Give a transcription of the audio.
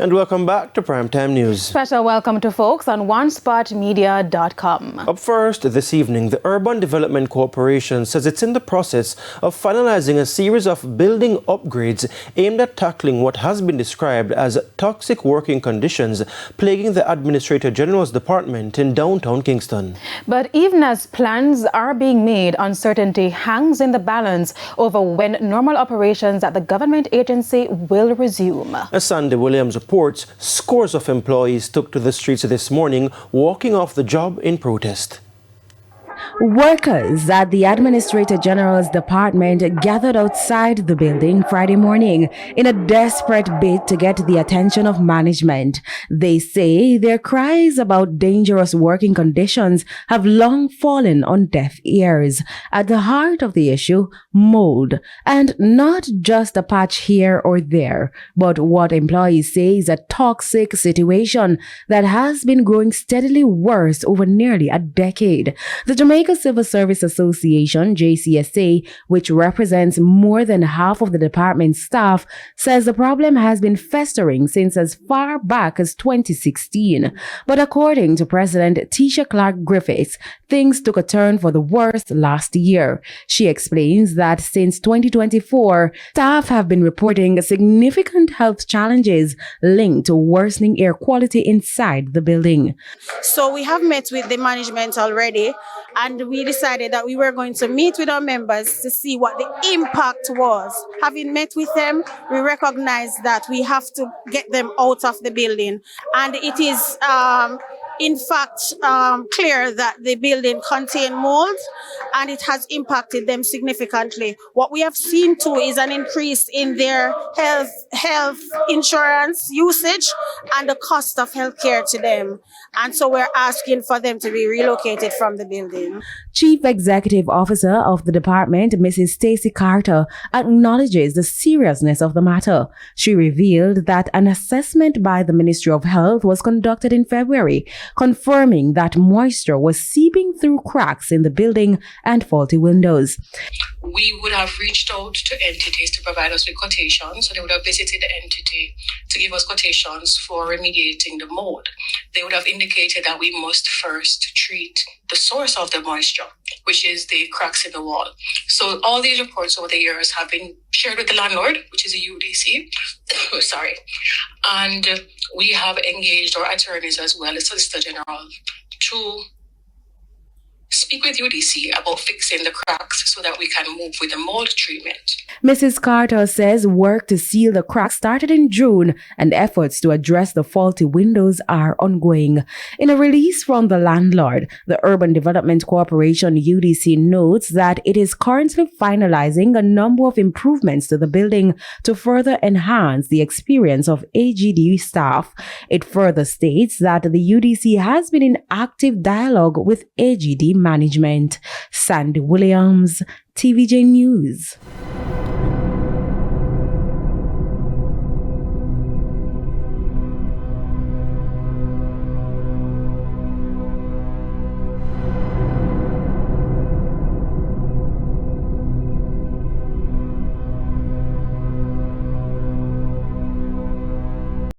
And welcome back to Primetime News. Special welcome to folks on OneSpotMedia.com. Up first this evening, the Urban Development Corporation says it's in the process of finalizing a series of building upgrades aimed at tackling what has been described as toxic working conditions plaguing the Administrator General's department in downtown Kingston. But even as plans are being made, uncertainty hangs in the balance over when normal operations at the government agency will resume. As Sandy Williams reports, scores of employees took to the streets this morning, walking off the job in protest. Workers at the Administrator General's department gathered outside the building Friday morning in a desperate bid to get the attention of management. They say their cries about dangerous working conditions have long fallen on deaf ears. At the heart of the issue, mold, and not just a patch here or there, but what employees say is a toxic situation that has been growing steadily worse over nearly a decade. The Jamaica Civil Service Association, JCSA, which represents more than half of the department's staff, says the problem has been festering since as far back as 2016. But according to President Tisha Clark Griffiths, things took a turn for the worse last year. She explains that since 2024, staff have been reporting significant health challenges linked to worsening air quality inside the building. So we have met with the management already, and we decided that we were going to meet with our members to see what the impact was. Having met with them, we recognize that we have to get them out of the building. And it is, in fact, clear that the building contains mold and it has impacted them significantly. What we have seen too is an increase in their health insurance usage and the cost of healthcare to them. And so we're asking for them to be relocated from the building. Chief Executive Officer of the department, Mrs. Stacey Carter, acknowledges the seriousness of the matter. She revealed that an assessment by the Ministry of Health was conducted in February, confirming that moisture was seeping through cracks in the building and faulty windows. We would have reached out to entities to provide us with quotations. So they would have visited the entity to give us quotations for remediating the mold. They would have indicated that we must first treat the source of the moisture, which is the cracks in the wall. So all these reports over the years have been shared with the landlord, which is a UDC. Sorry. And we have engaged our attorneys as well as Solicitor General to speak with UDC about fixing the cracks so that we can move with the mold treatment. Mrs. Carter says work to seal the cracks started in June and efforts to address the faulty windows are ongoing. In a release from the landlord, the Urban Development Corporation UDC notes that it is currently finalizing a number of improvements to the building to further enhance the experience of AGD staff. It further states that the UDC has been in active dialogue with AGD management. Sandy Williams, TVJ News.